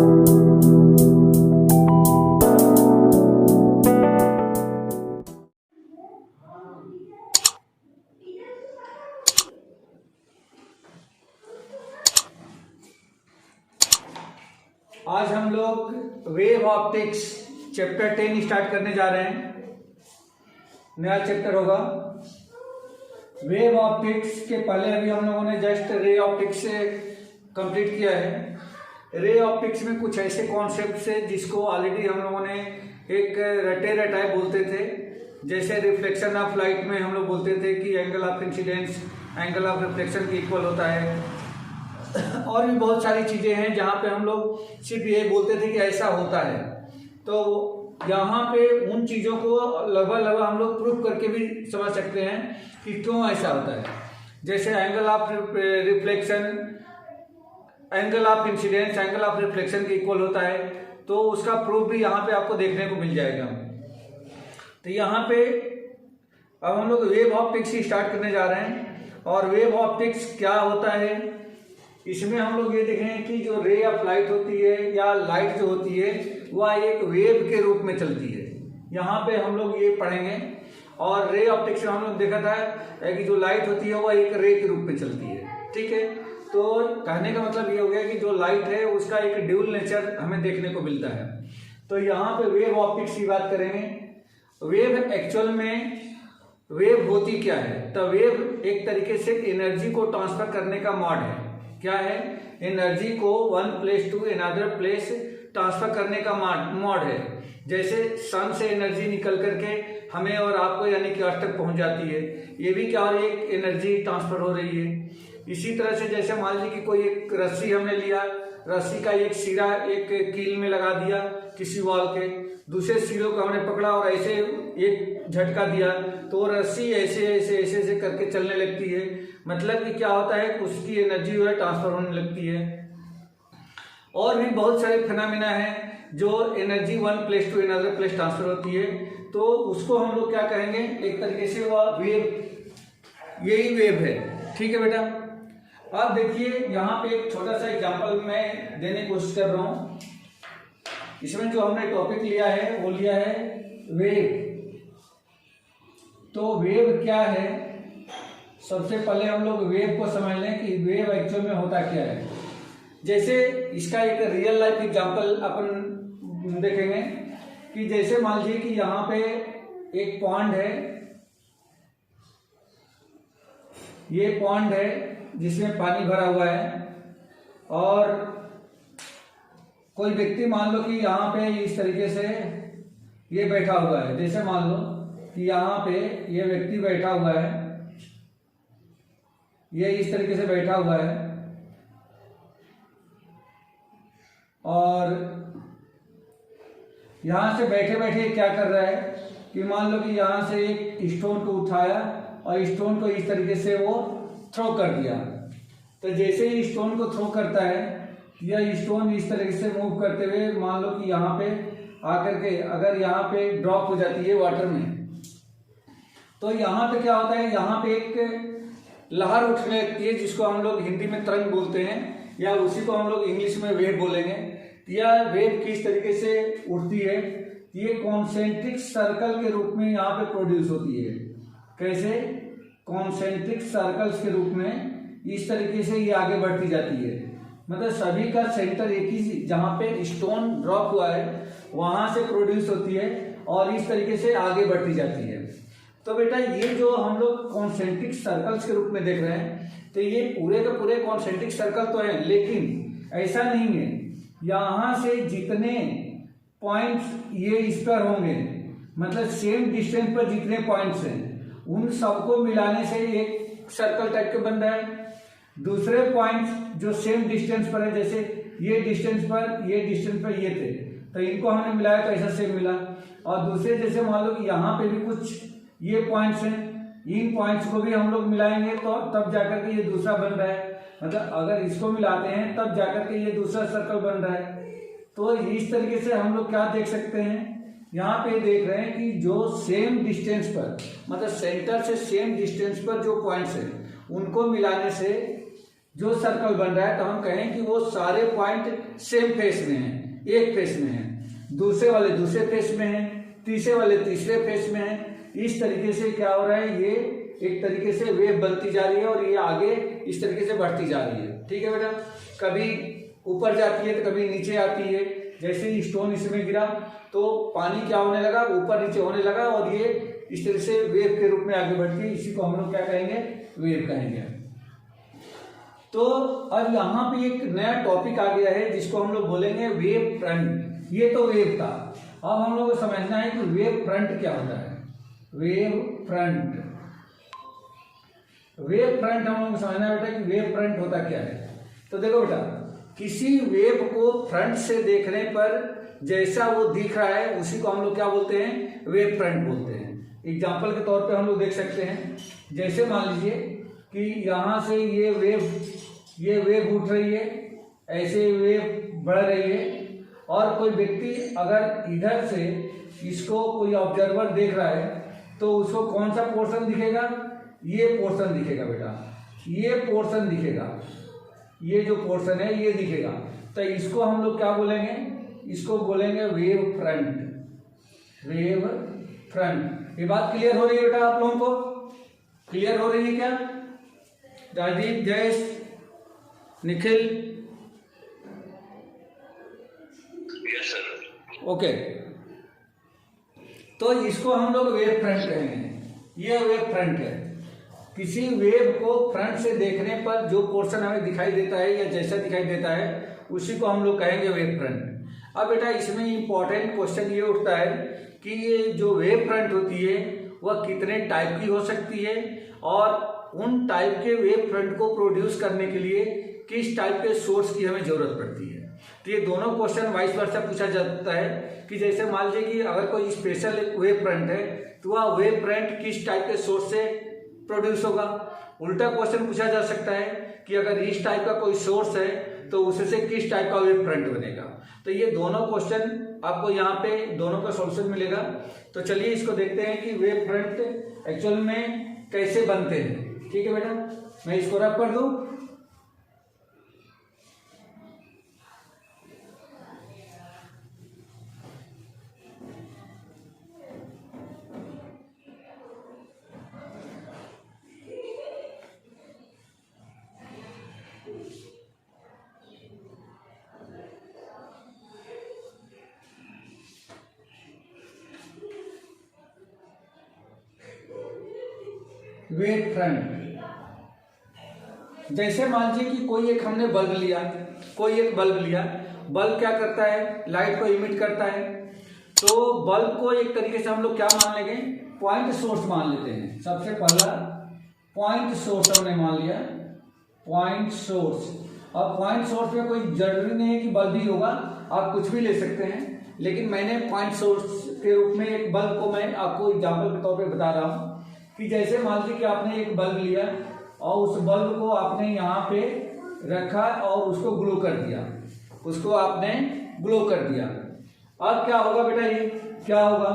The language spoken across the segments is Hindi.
आज हम लोग वेव ऑप्टिक्स चैप्टर 10 स्टार्ट करने जा रहे हैं। नया चैप्टर होगा वेव ऑप्टिक्स के पहले अभी हम लोगों ने जस्ट रे ऑप्टिक्स से कंप्लीट किया है। रे ऑप्टिक्स में कुछ ऐसे कॉन्सेप्ट्स है जिसको ऑलरेडी हम लोगों ने एक रटे रटाए बोलते थे। जैसे रिफ्लेक्शन ऑफ लाइट में हम लोग बोलते थे कि angle of incidence angle of reflection के इक्वल होता है। और भी बहुत सारी चीज़ें हैं जहाँ पे हम लोग सिर्फ ये बोलते थे कि ऐसा होता है। तो यहाँ पे उन चीज़ों को लगभग हम लोग प्रूफ करके भी समझ सकते हैं कि क्यों ऐसा होता है। जैसे angle of reflection angle of incidence angle of reflection के इक्वल होता है, तो उसका प्रूफ भी यहाँ पे आपको देखने को मिल जाएगा। तो यहाँ पे अब हम लोग वेव ऑप्टिक्स ही स्टार्ट करने जा रहे हैं। और वेव ऑप्टिक्स क्या होता है, इसमें हम लोग ये देखेंगे कि जो रे ऑफ लाइट होती है या लाइट जो होती है वह एक वेव के रूप में चलती है। यहाँ पे हम लोग ये पढ़ेंगे। और रे ऑप्टिक्स में हम लोग देखा था कि जो लाइट होती है वह एक रे के रूप में चलती है। ठीक है, तो कहने का मतलब ये हो गया कि जो लाइट है उसका एक ड्यूल नेचर हमें देखने को मिलता है। तो यहाँ पे वेव ऑप्टिक्स की बात करेंगे। वेव एक्चुअल में वेव होती क्या है, तो वेव एक तरीके से एनर्जी को ट्रांसफर करने का मोड है। क्या है, एनर्जी को one place to another place transfer करने का मोड है। जैसे सन से एनर्जी निकल करके हमें और आपको यानी कि अर्थ तक पहुंच जाती है, ये भी क्या एक एनर्जी ट्रांसफर हो रही है। इसी तरह से जैसे मान लीजिए कि कोई एक रस्सी हमने लिया, रस्सी का एक सिरा एक कील में लगा दिया किसी वॉल के, दूसरे सिरों को हमने पकड़ा और ऐसे एक झटका दिया तो रस्सी ऐसे ऐसे ऐसे ऐसे करके चलने लगती है। मतलब कि क्या होता है, उसकी एनर्जी जो है ट्रांसफर होने लगती है। और भी बहुत सारे फिनोमेना हैं जो energy one place to another place transfer होती है, तो उसको हम लोग क्या कहेंगे, एक तरीके से वह वेव, यही वेव है। ठीक है बेटा, अब देखिए यहाँ पे एक छोटा सा एग्जांपल मैं देने की कोशिश कर रहा हूँ। इसमें जो हमने टॉपिक लिया है वो लिया है वेव। तो वेव क्या है, सबसे पहले हम लोग वेव को समझ लें कि वेव एक्चुअल में होता क्या है। जैसे इसका एक रियल लाइफ एग्जांपल अपन देखेंगे कि जैसे मान लीजिए कि यहाँ पे एक पॉन्ड है, ये पॉन्ड है जिसमें पानी भरा हुआ है, और कोई व्यक्ति मान लो कि यहाँ पे इस तरीके से ये बैठा हुआ है। जैसे मान लो कि यहाँ पे ये व्यक्ति बैठा हुआ है, ये इस तरीके से बैठा हुआ है, और यहाँ से बैठे बैठे क्या कर रहा है कि मान लो कि यहाँ से एक स्टोन को उठाया और स्टोन को इस तरीके से वो थ्रो कर दिया। तो जैसे ही स्टोन को थ्रो करता है, यह स्टोन इस तरीके से मूव करते हुए मान लो कि यहाँ पे आकर के अगर यहाँ पे ड्रॉप हो जाती है वाटर में, तो यहाँ पे क्या होता है, यहाँ पे एक लहर उठने लगती है जिसको हम लोग हिंदी में तरंग बोलते हैं, या उसी को हम लोग इंग्लिश में वेव बोलेंगे। यह वेव किस तरीके से उठती है, ये कॉन्सेंट्रिक सर्कल के रूप में यहाँ पे प्रोड्यूस होती है। कैसे, कॉन्सेंट्रिक सर्कल्स के रूप में इस तरीके से ये आगे बढ़ती जाती है। मतलब सभी का सेंटर एक ही, जहाँ पे स्टोन ड्रॉप हुआ है वहां से प्रोड्यूस होती है और इस तरीके से आगे बढ़ती जाती है। तो बेटा ये जो हम लोग कॉन्सेंट्रिक सर्कल्स के रूप में देख रहे हैं, तो ये पूरे के पूरे कॉन्सेंट्रिक सर्कल तो हैं, लेकिन ऐसा नहीं है। यहाँ से जितने पॉइंट्स ये इस पर होंगे, मतलब सेम डिस्टेंस पर जितने पॉइंट्स हैं उन सबको मिलाने से एक सर्कल टाइप के बन रहा है। दूसरे पॉइंट्स जो सेम डिस्टेंस पर है, जैसे ये डिस्टेंस पर ये थे, तो इनको हमने मिलाया तो ऐसा सेम मिला। और दूसरे जैसे मान लो कि यहाँ पे भी कुछ ये पॉइंट्स हैं, इन पॉइंट्स को भी हम लोग मिलाएंगे तो तब जाकर के ये दूसरा बन रहा है। मतलब अगर इसको मिलाते हैं तब जाकर के ये दूसरा सर्कल बन रहा है। तो इस तरीके से हम लोग क्या देख सकते हैं, यहाँ पे देख रहे हैं कि जो सेम डिस्टेंस पर, मतलब सेंटर से सेम डिस्टेंस पर जो पॉइंट्स हैं उनको मिलाने से जो सर्कल बन रहा है तो हम कहें कि वो सारे पॉइंट सेम फेस में हैं, एक फेस में हैं, दूसरे वाले दूसरे फेस में हैं, तीसरे वाले तीसरे फेस में हैं। इस तरीके से क्या हो रहा है, ये एक तरीके से वेव बनती जा रही है और ये आगे इस तरीके से बढ़ती जा रही है। ठीक है बेटा, कभी ऊपर जाती है तो कभी नीचे आती है। जैसे ही स्टोन इसमें गिरा तो पानी क्या होने लगा, ऊपर नीचे होने लगा और ये इस तरह से वेव के रूप में आगे बढ़ती है। इसी को हम लोग क्या कहेंगे, वेव कहेंगे। तो अब यहाँ पे एक नया टॉपिक आ गया है जिसको हम लोग बोलेंगे वेव फ्रंट। ये तो वेव था, अब हम लोग को समझना है कि वेव फ्रंट क्या होता है। वेव फ्रंट, वेव फ्रंट हम लोग को समझना है बेटा कि वेव फ्रंट होता क्या है। तो देखो बेटा, किसी वेव को फ्रंट से देखने पर जैसा वो दिख रहा है उसी को हम लोग क्या बोलते हैं, वेव फ्रंट बोलते हैं। एग्जाम्पल के तौर पे हम लोग देख सकते हैं, जैसे मान लीजिए कि यहाँ से ये वेव उठ रही है, ऐसे वेव बढ़ रही है और कोई व्यक्ति अगर इधर से इसको कोई ऑब्जर्वर देख रहा है तो उसको कौन सा पोर्शन दिखेगा, ये पोर्शन दिखेगा बेटा, ये पोर्शन दिखेगा, ये जो पोर्शन है ये दिखेगा। तो इसको हम लोग क्या बोलेंगे, इसको बोलेंगे वेव फ्रंट। वेव फ्रंट, ये बात क्लियर हो रही है बेटा आप लोगों को? क्लियर हो रही है क्या? Rajiv, Jayesh, Nikhil? Yes sir. Okay, तो इसको हम लोग वेव फ्रंट कहेंगे। ये वेव फ्रंट है। किसी वेव को फ्रंट से देखने पर जो पोर्शन हमें दिखाई देता है या जैसा दिखाई देता है उसी को हम लोग कहेंगे वेव फ्रंट। अब बेटा इसमें इंपॉर्टेंट क्वेश्चन ये उठता है कि ये जो वेव फ्रंट होती है वह कितने टाइप की हो सकती है और उन टाइप के वेव फ्रंट को प्रोड्यूस करने के लिए किस टाइप के सोर्स की हमें जरूरत पड़ती है। तो ये दोनों क्वेश्चन वाइस वर्सा पूछा जाता है कि जैसे मान लीजिए कि अगर कोई स्पेशल वेव फ्रंट है तो वह वेव फ्रंट किस टाइप के सोर्स से प्रोड्यूस होगा। उल्टा क्वेश्चन पूछा जा सकता है कि अगर इस टाइप का कोई सोर्स है तो उससे किस टाइप का वेव फ्रंट बनेगा। तो ये दोनों क्वेश्चन आपको यहाँ पे दोनों का सॉल्यूशन मिलेगा। तो चलिए इसको देखते हैं कि वेव फ्रंट एक्चुअल में कैसे बनते हैं। ठीक है बेटा, मैं इसको रब कर दूं। वेव फ्रंट, जैसे मान लीजिए कि कोई एक हमने बल्ब लिया, बल्ब क्या करता है, लाइट को इमिट करता है। तो बल्ब को एक तरीके से हम लोग क्या मान लेंगे, पॉइंट सोर्स मान लेते हैं। सबसे पहला पॉइंट सोर्स हमने मान लिया, पॉइंट सोर्स। अब पॉइंट सोर्स में कोई जरूरी नहीं है कि बल्ब ही होगा, आप कुछ भी ले सकते हैं, लेकिन मैंने पॉइंट सोर्स के रूप में एक बल्ब को मैं आपको एग्जाम्पल के तौर पे बता रहा हूँ कि जैसे मान लीजिए कि आपने एक बल्ब लिया और उस बल्ब को आपने यहाँ पे रखा और उसको ग्लो कर दिया, उसको आपने ग्लो कर दिया। अब क्या होगा बेटा, ये क्या होगा,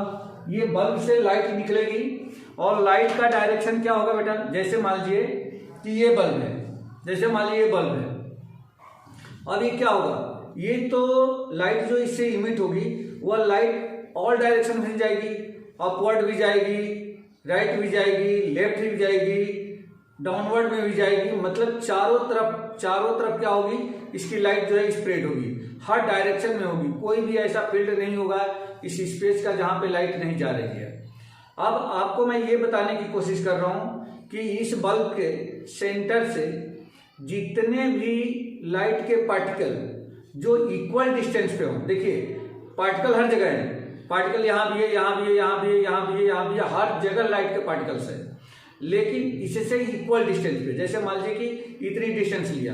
ये बल्ब से लाइट निकलेगी और लाइट का डायरेक्शन क्या होगा बेटा, जैसे मान लीजिए कि ये बल्ब है, जैसे मान लीजिए ये बल्ब है। अब ये क्या होगा, ये तो लाइट जो इससे इमिट होगी वह लाइट ऑल डायरेक्शन में जाएगी, अपवर्ड भी जाएगी, राइट भी जाएगी, लेफ्ट भी जाएगी, डाउनवर्ड में भी जाएगी। मतलब चारों तरफ क्या होगी, इसकी लाइट जो है स्प्रेड होगी, हर डायरेक्शन में होगी। कोई भी ऐसा फील्ड नहीं होगा इस स्पेस का जहां पे लाइट नहीं जा रही है। अब आपको मैं ये बताने की कोशिश कर रहा हूं कि इस बल्ब के सेंटर से जितने भी लाइट के पार्टिकल जो इक्वल डिस्टेंस पे हों, देखिए पार्टिकल हर जगह है, पार्टिकल यहाँ भी है, यहाँ भी है, यहाँ भी है, यहाँ भी है, यहाँ भी है, हर जगह लाइट के पार्टिकल्स है, लेकिन इससे इक्वल डिस्टेंस पे। जैसे मान लीजिए कि इतनी डिस्टेंस लिया,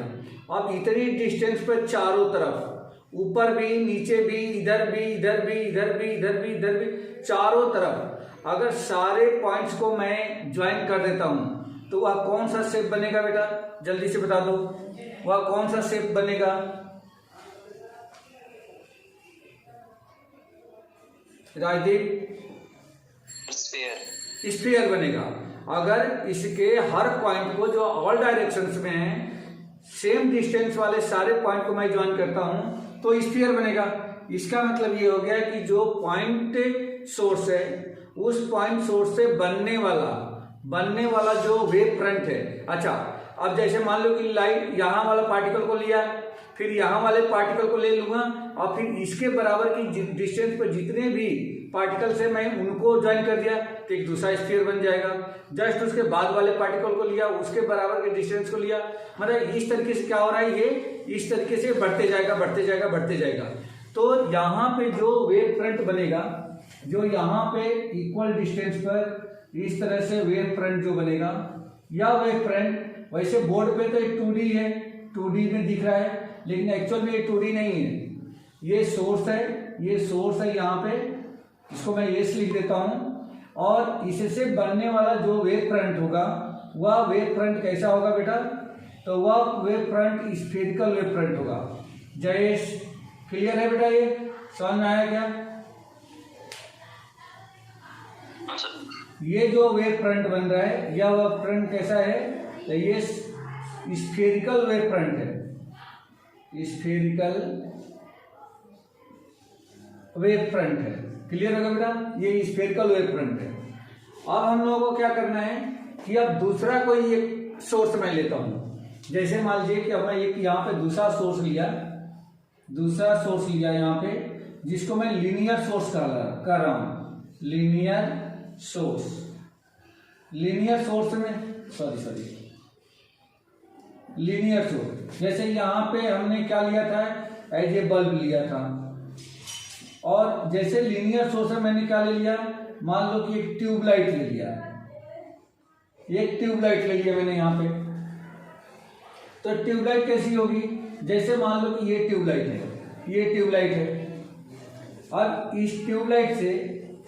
अब इतनी डिस्टेंस पे चारों तरफ, ऊपर भी, नीचे भी, इधर भी, इधर भी, इधर भी, इधर भी, इधर भी, चारों तरफ अगर सारे पॉइंट्स को मैं ज्वाइन कर देता हूं तो वह कौन सा शेप बनेगा बेटा, जल्दी से बता दो, वह कौन सा शेप बनेगा? राजदीप? स्फीयर बनेगा। अगर इसके हर पॉइंट को जो ऑल डायरेक्शंस में है सेम डिस्टेंस वाले सारे पॉइंट को मैं ज्वाइन करता हूं तो स्फीयर बनेगा। इसका मतलब ये हो गया कि जो पॉइंट सोर्स है उस पॉइंट सोर्स से बनने वाला जो वेव फ्रंट है। अच्छा, अब जैसे मान लो कि लाइट यहाँ वाला पार्टिकल को लिया, फिर यहाँ वाले पार्टिकल को ले लूंगा और फिर इसके बराबर की डिस्टेंस पर जितने भी पार्टिकल्स है मैं उनको ज्वाइन कर दिया तो एक दूसरा स्फीयर बन जाएगा। जस्ट उसके बाद वाले पार्टिकल को लिया, उसके बराबर के डिस्टेंस को लिया, मतलब इस तरीके से क्या हो रहा है, ये इस तरीके से बढ़ते जाएगा। तो यहाँ पे जो वेव फ्रंट बनेगा, जो यहाँ पे इक्वल डिस्टेंस पर इस तरह से वेव फ्रंट जो बनेगा, या वेव फ्रंट वैसे बोर्ड पे तो एक 2D है, 2D में दिख रहा है, लेकिन एक्चुअल में ये 2D नहीं है, ये सोर्स है यहाँ पे, इसको मैं ये लिख देता हूँ। और इससे बनने वाला जो वेव फ्रंट होगा वह वेव फ्रंट कैसा होगा बेटा, तो वह wave front spherical wave front होगा। जयेश, क्लियर है बेटा, ये समझ में आया क्या? ये जो वेव फ्रंट बन रहा है यह वेव फ्रंट कैसा है, तो ये स्फेरिकल वेव फ्रंट है, स्फेरिकल वेव फ्रंट है। क्लियर होगा बेटा, ये स्फेरिकल वेव फ्रंट है। अब हम लोगों को क्या करना है कि अब दूसरा कोई एक सोर्स मैं लेता हूं। जैसे मान लीजिए कि अब मैं एक यहाँ पे दूसरा सोर्स लिया यहाँ पे, जिसको मैं लीनियर सोर्स कर रहा हूं, लीनियर सोर्स। जैसे यहाँ पे हमने क्या लिया था, एज ए बल्ब लिया था, और जैसे लीनियर सोर्स में मैंने क्या ले लिया, मान लो कि एक ट्यूबलाइट ले लिया मैंने यहाँ पे। तो ट्यूबलाइट कैसी होगी, जैसे मान लो कि ये ट्यूबलाइट है, और इस ट्यूबलाइट से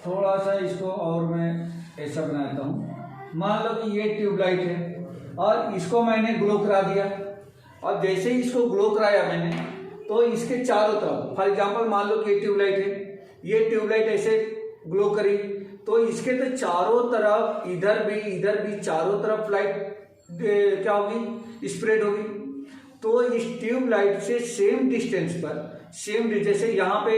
थोड़ा सा इसको और मैं ऐसा बनाता हूँ। मान लो कि ये ट्यूबलाइट है और इसको मैंने ग्लो करा दिया, और जैसे ही इसको ग्लो कराया मैंने तो इसके चारों तरफ, फॉर एग्जांपल मान लो कि ये ट्यूबलाइट ऐसे ग्लो करी, तो इसके तो चारों तरफ इधर भी चारों तरफ लाइट क्या होगी, स्प्रेड होगी। तो इस ट्यूबलाइट से सेम डिस्टेंस पर, जैसे यहाँ पे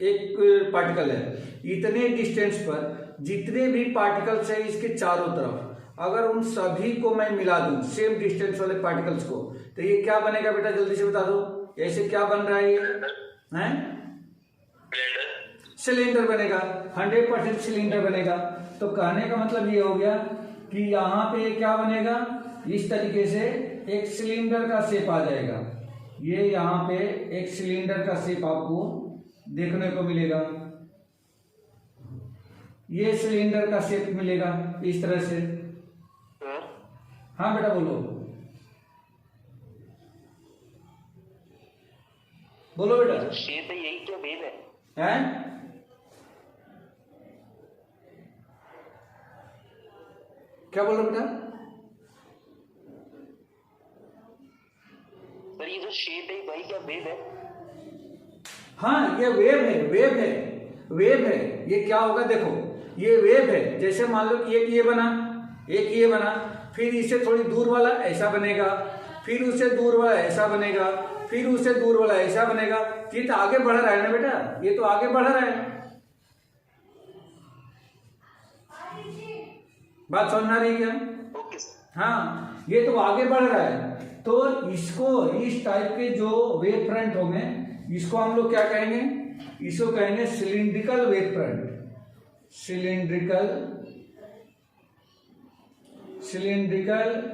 एक पार्टिकल है, इतने डिस्टेंस पर जितने भी पार्टिकल्स है इसके चारों तरफ, अगर उन सभी को मैं मिला दूं सेम डिस्टेंस वाले पार्टिकल्स को, तो ये क्या बनेगा बेटा, जल्दी से बता दो। ऐसे क्या बन रहा है, ये हैं सिलेंडर बनेगा, 100% सिलेंडर बनेगा। तो कहने का मतलब ये हो गया कि यहाँ पे क्या बनेगा, इस तरीके से एक सिलेंडर का शेप आ जाएगा। ये यहाँ पे एक सिलेंडर का शेप आपको देखने को मिलेगा, ये सिलेंडर का शेप मिलेगा इस तरह से। हाँ बेटा बोलो बेटा। शेप है यही क्या वेव है? हैं? क्या बोल रहे बेटा? सर ये जो शेप है वही क्या वेव है? हाँ, ये वेव है। ये क्या होगा, देखो ये वेव है। जैसे मान लो कि एक ये बना, फिर इससे थोड़ी दूर वाला ऐसा बनेगा, फिर उससे दूर वाला ऐसा बनेगा, फिर उससे दूर वाला ऐसा बनेगा। ये तो आगे बढ़ रहा है ना बेटा, ये तो आगे बढ़ रहा है। बात समझ आ रही है क्या? ओके। हाँ, ये तो आगे बढ़ रहा है। तो इसको, इस टाइप के जो वेव फ्रंट होंगे, इसको हम लोग क्या कहेंगे, इसको कहेंगे cylindrical wave front. Cylindrical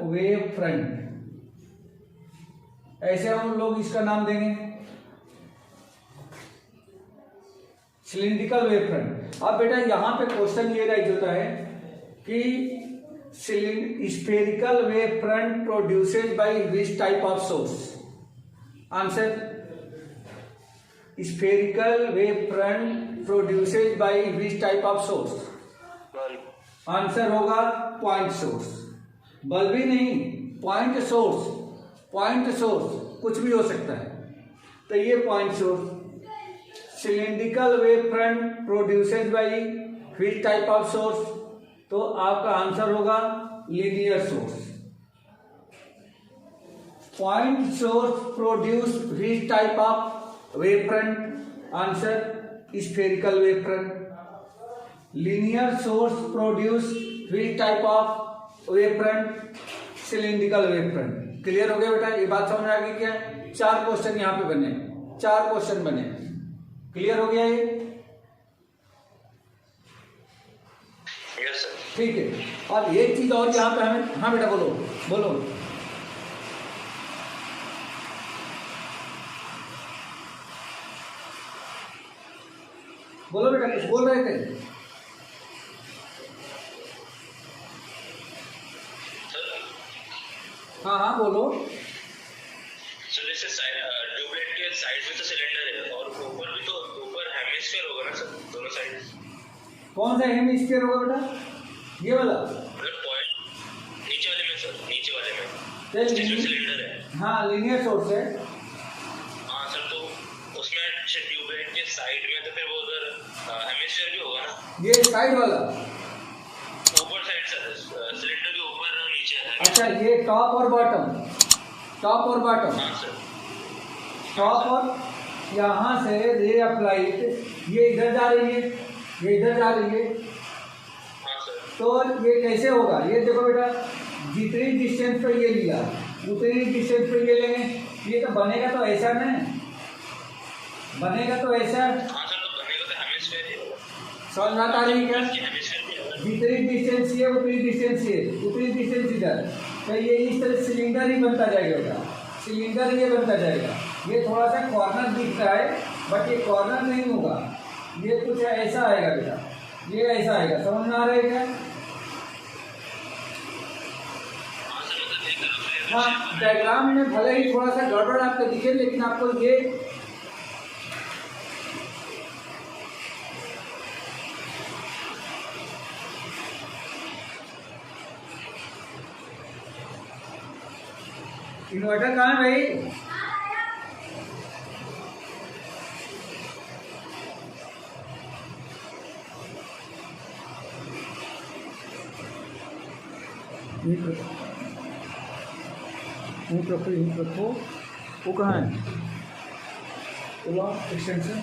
wave front, ऐसे हम लोग इसका नाम देंगे सिलिंड्रिकल वेव फ्रंट। अब बेटा यहाँ पे क्वेश्चन ये राइज होता है कि spherical wave front produced by which type of source. Answer, spherical wave front produced by which type of source. Answer होगा पॉइंट सोर्स। बल्ब ही नहीं, पॉइंट सोर्स कुछ भी हो सकता है। तो ये point source. Cylindrical wave front produced by which type of source, तो आपका आंसर होगा linear source. Point source produce which type of wavefront? Answer: spherical wavefront. Linear source produce which type of wavefront? Cylindrical wavefront. Clear हो गया बेटा? ये बात समझ आ गई क्या? 4 क्वेश्चन यहाँ पे बने, 4 क्वेश्चन बने. क्लियर हो गया ये? Yes sir. ठीक है. और एक चीज और यहाँ पे हमें, हाँ बेटा बोलो बोलो. बोलो बेटा, कुछ बोल रहे थे? हाँ हाँ बोलो. सर जैसे ट्यूबलाइट के साइड में तो सिलेंडर है और ऊपर भी, तो ऊपर हेमिस्फीयर होगा ना सर, दोनों साइड. कौन सा हेमिस्फीयर होगा बेटा? ये वाला? मतलब पॉइंट नीचे वाले में सर, नीचे वाले में चल, जिसमें सिलेंडर है. हाँ लीनियर सोर्स है. हाँ सर, तो उसमें ट्यूबलाइट के साइड में तो फिर वो उधर हेमिस्फीयर भी होगा ना. ये साइड वाला? ऊपर साइड सर, सिलेंडर के ऊपर और नीचे है. अच्छा, ये टॉप और बॉटम? टॉप और बॉटम? हाँ सर. टॉप और यहाँ से रे ऑफ लाइट ये इधर जा रही है, ये इधर जा रही है. हाँ सर. तो ये कैसे होगा? ये देखो बेटा, जितनी डिस्टेंस पे ये लिया उतनी डिस्टेंस पे ये लेंगे. ये तो बनेगा तो ऐसा ना, बनेगा तो ऐसा. हाँ सर, तो बनेगा तो हेमिस्फीयर ही होगा. समझ में आ रही है क्या? हेमिस्फीयर भी होगा. जितनी डिस्टेंस ये उतनी डिस्टेंस ये उतनी डिस्टेंस इधर, तो ये इस तरह सिलेंडर ही बनता जाएगा बेटा. सिलेंडर ये बनता जाएगा. ये थोड़ा सा कॉर्नर दिख रहा है बट ये कॉर्नर नहीं होगा. ये कुछ ऐसा आएगा बेटा, ये ऐसा आएगा. समझ में आ रहा है क्या? हाँ सर, मतलब एक तरफ हाँ, डायग्राम में भले ही थोड़ा सा गड़बड़ आपको दिखे लेकिन आपको ये इन्वर्टर कहाँ है भाई? ऊँट रखो. वो कहाँ है? एक्सटेंशन